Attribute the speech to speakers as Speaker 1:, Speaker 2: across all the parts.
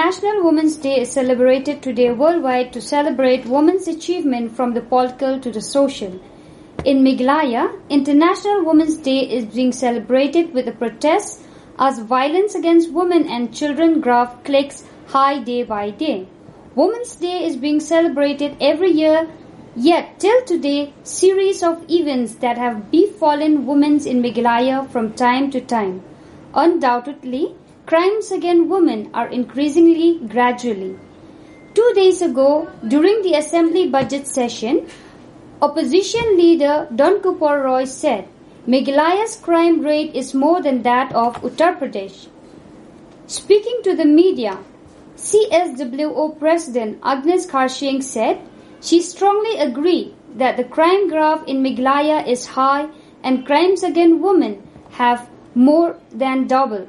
Speaker 1: International Women's Day is celebrated today worldwide to celebrate women's achievement from the political to the social. In Meghalaya, International Women's Day is being celebrated with a protest as violence against women and children graph clicks high day by day. Women's Day is being celebrated every year, yet till today, series of events that have befallen women in Meghalaya from time to time. Undoubtedly, crimes against women are increasingly gradually. 2 days ago, during the Assembly budget session, Opposition leader Don Kupar Roy said, Meghalaya's crime rate is more than that of Uttar Pradesh. Speaking to the media, CSWO President Agnes Kharsing said she strongly agreed that the crime graph in Meghalaya is high and crimes against women have more than doubled.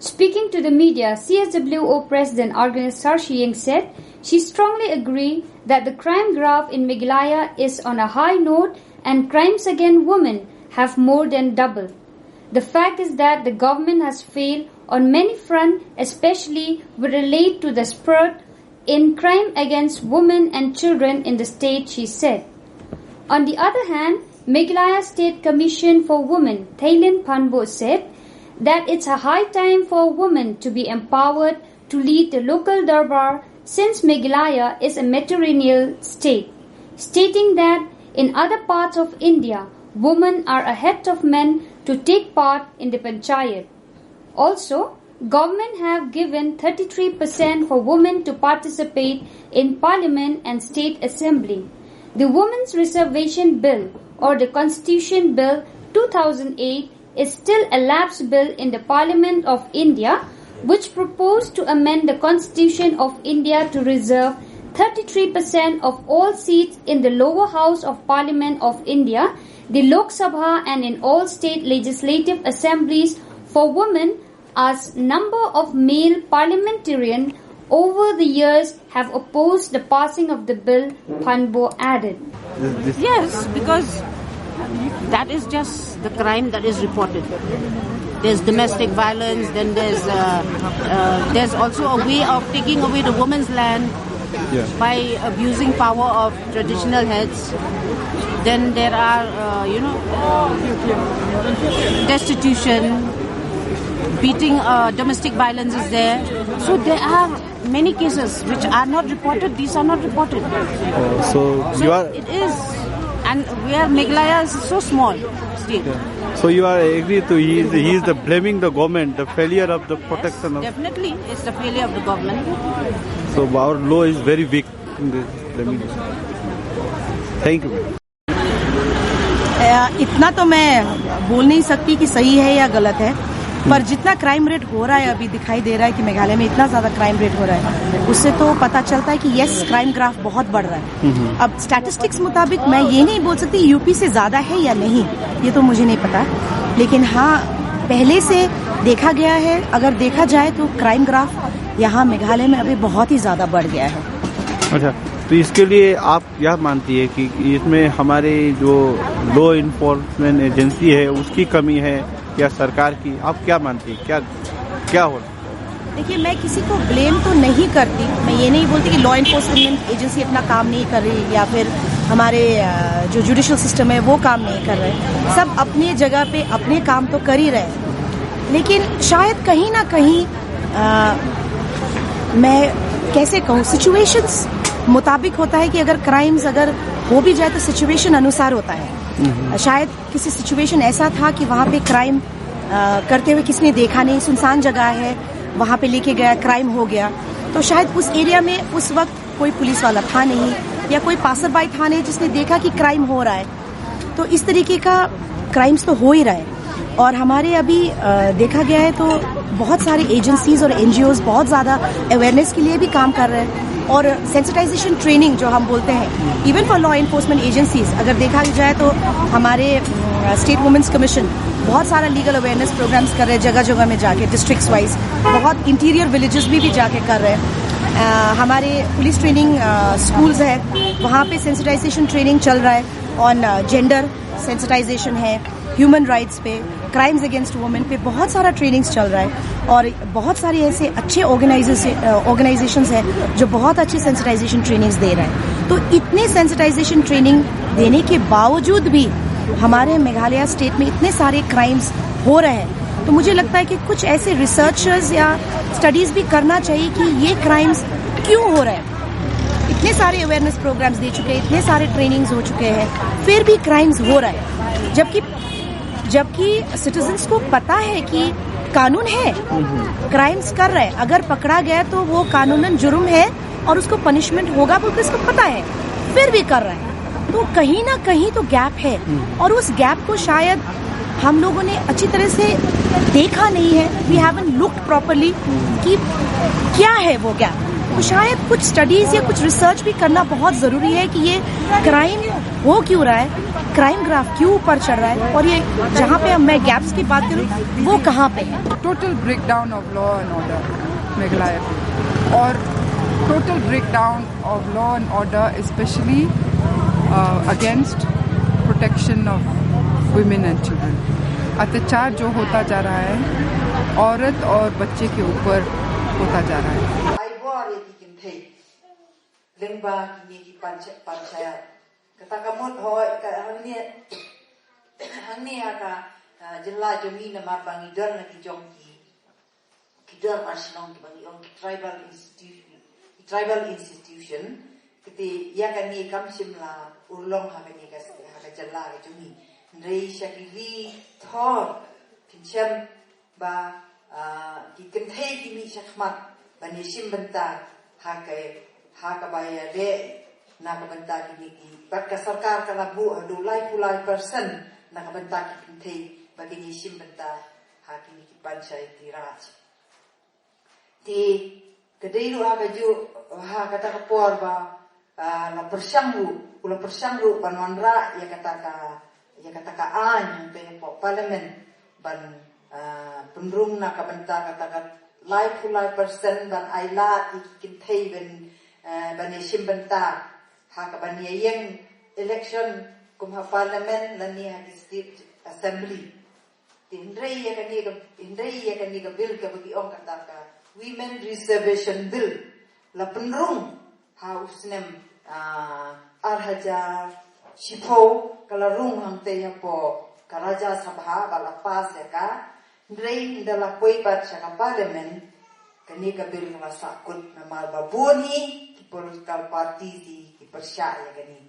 Speaker 1: Speaking to the media, CSWO President Agnes Kharsing said she strongly agreed that the crime graph in Meghalaya is on a high note and crimes against women have more than doubled. The fact is that the government has failed on many fronts, especially with relate to the spurt in crime against women and children in the state, she said. On the other hand, Meghalaya State Commission for Women, Thailin Phanbo, said that it's a high time for women to be empowered to lead the local darbar since Meghalaya is a matrilineal state, stating that in other parts of India, women are ahead of men to take part in the panchayat. Also, government have given 33% for women to participate in parliament and state assembly. The Women's Reservation Bill or the Constitution Bill 2008 is still a lapsed bill in the Parliament of India, which proposed to amend the Constitution of India to reserve 33% of all seats in the lower house of Parliament of India, the Lok Sabha, and in all state legislative assemblies for women, as number of male parliamentarians over the years have opposed the passing of the bill, Phanbo added.
Speaker 2: Yes, because that is just the crime that is reported. There's domestic violence, then there's also a way of taking away the woman's land by abusing power of traditional heads. Then there are, destitution, beating, domestic violence is there. So there are many cases which are not reported. These are not reported. It is. And where Meghalaya is so small state.
Speaker 3: Yeah. So you are agree to he is the blaming the government, the failure of the protection of.
Speaker 2: Definitely, it's the failure of the government.
Speaker 3: So our law is very weak in this. Thank you.
Speaker 4: इतना तो मैं बोल नहीं सकती कि सही है या गलत है, पर जितना क्राइम रेट हो रहा है अभी दिखाई दे रहा है कि मेघालय में इतना ज्यादा क्राइम रेट हो रहा है, उससे तो पता चलता है कि यस क्राइम ग्राफ बहुत बढ़ रहा है। अब स्टैटिस्टिक्स मुताबिक मैं ये नहीं बोल सकती यूपी से ज्यादा है या नहीं, ये तो मुझे नहीं पता, लेकिन हाँ पहले से देखा गया है, अगर देखा जाए तो क्राइम ग्राफ यहाँ मेघालय में अभी बहुत ही ज्यादा बढ़ गया है।
Speaker 3: अच्छा, तो इसके लिए आप क्या मानती है कि इसमें हमारे जो लॉ इन्फोर्समेंट एजेंसी है उसकी कमी है या सरकार की, आप क्या मानती है, क्या हो?
Speaker 4: देखिए, मैं किसी को ब्लेम तो नहीं करती, मैं ये नहीं बोलती कि लॉ इन्फोर्समेंट एजेंसी अपना काम नहीं कर रही या फिर हमारे जो जुडिशियल सिस्टम है वो काम नहीं कर रहे। सब अपनी जगह पे अपने काम तो कर ही रहे, लेकिन शायद कहीं ना कहीं मैं कैसे कहूँ, सिचुएशंस मुताबिक होता है कि अगर क्राइम्स अगर हो भी जाए तो सिचुएशन अनुसार होता है। शायद किसी सिचुएशन ऐसा था कि वहाँ पे क्राइम करते हुए किसने देखा नहीं, सुनसान जगह है, वहाँ पे लेके गया, क्राइम हो गया, तो शायद उस एरिया में उस वक्त कोई पुलिस वाला था नहीं या कोई पासरबाई था नहीं जिसने देखा कि क्राइम हो रहा है। तो इस तरीके का क्राइम्स तो हो ही रहा है, और हमारे अभी देखा गया है तो बहुत सारे एजेंसीज और एनजीओज बहुत ज़्यादा अवेयरनेस के लिए भी काम कर रहे हैं, और सेंसिटाइजेशन ट्रेनिंग जो हम बोलते हैं even for law enforcement agencies, अगर देखा जाए तो हमारे स्टेट वुमेन्स कमीशन बहुत सारा लीगल अवेयरनेस प्रोग्राम्स कर रहे हैं जगह जगह में जाके, डिस्ट्रिक्ट्स वाइज, बहुत इंटीरियर विलेजेस भी जाके कर रहे हैं। हमारे पुलिस ट्रेनिंग स्कूल्स है, वहाँ पे सेंसिटाइजेशन ट्रेनिंग चल रहा है, ऑन जेंडर सेंसिटाइजेशन है, ह्यूमन राइट्स पे, क्राइम्स अगेंस्ट वुमेन पे बहुत सारा ट्रेनिंग्स चल रहा है और बहुत सारे ऐसे अच्छे ऑर्गेनाइजेशंस हैं जो बहुत अच्छी सेंसिटाइजेशन ट्रेनिंग्स दे रहे हैं। तो इतने सेंसिटाइजेशन ट्रेनिंग देने के बावजूद भी हमारे मेघालय स्टेट में इतने सारे क्राइम्स हो रहे हैं, तो मुझे लगता है कि कुछ ऐसे रिसर्चर्स या स्टडीज भी करना चाहिए कि ये क्राइम्स क्यों हो रहे हैं। इतने सारे अवेयरनेस प्रोग्राम्स दे चुके हैं, इतने सारे ट्रेनिंग्स हो चुके हैं, फिर भी क्राइम्स हो रहे हैं, जबकि सिटीजन्स को पता है कि कानून है, क्राइम्स कर रहे हैं, अगर पकड़ा गया तो वो कानूनन जुर्म है और उसको पनिशमेंट होगा बोलकर इसको पता है, फिर भी कर रहे हैं। तो कहीं ना कहीं तो गैप है और उस गैप को शायद हम लोगों ने अच्छी तरह से देखा नहीं है। वी हैवंट लुक्ड प्रॉपर्ली कि क्या है वो गैप। तो शायद कुछ स्टडीज या कुछ रिसर्च भी करना बहुत जरूरी है कि ये क्राइम हो क्यों रहा है, क्राइम ग्राफ क्यों ऊपर चढ़ रहा है और ये जहाँ पे मैं गैप्स की बात करूँ वो कहाँ पे है।
Speaker 5: Total breakdown of law and order Meghalaya और total breakdown of law and order specially against protection of women and children. अत्याचार जो होता जा रहा है औरत और बच्चे के ऊपर होता जा रहा है।
Speaker 6: lengba kini ki panchayat kata kamot hoy ka hangni aka jilla jomi na ma bangi dor na ki jongki ki dor arsinong ki bangi ong tribal institution kiti ya kani kam simla urlong ha kani ka jilla ka jomi rei shakili thor kinchem ba ki kenthei ki mi shakmat bani simbanta ha kai Hakabaya de nakabanta kini ki batka sarkar ka labu adulai pulai person nakabanta ki thei bagini simbanta hakini ki panchayat raj ti kadairu agaju ha kata ka porba la persangru banwanra ya kata ka an te po parliament ban penrung nakabanta kata ka lai pulai person ban aila ikin thei bani simbanta ha ka bani yang election kumha parliament lani ha state assembly indrei ya kani ka bill ka bagi ong kata ka women reservation bill la penrung ha usnem arhaja shipo kala rung hang te ya po karaja sabha bala pas ya ka indrei ndala koi bat sa parliament kani ka bill na sakut na malbaboni political party di persyaya kani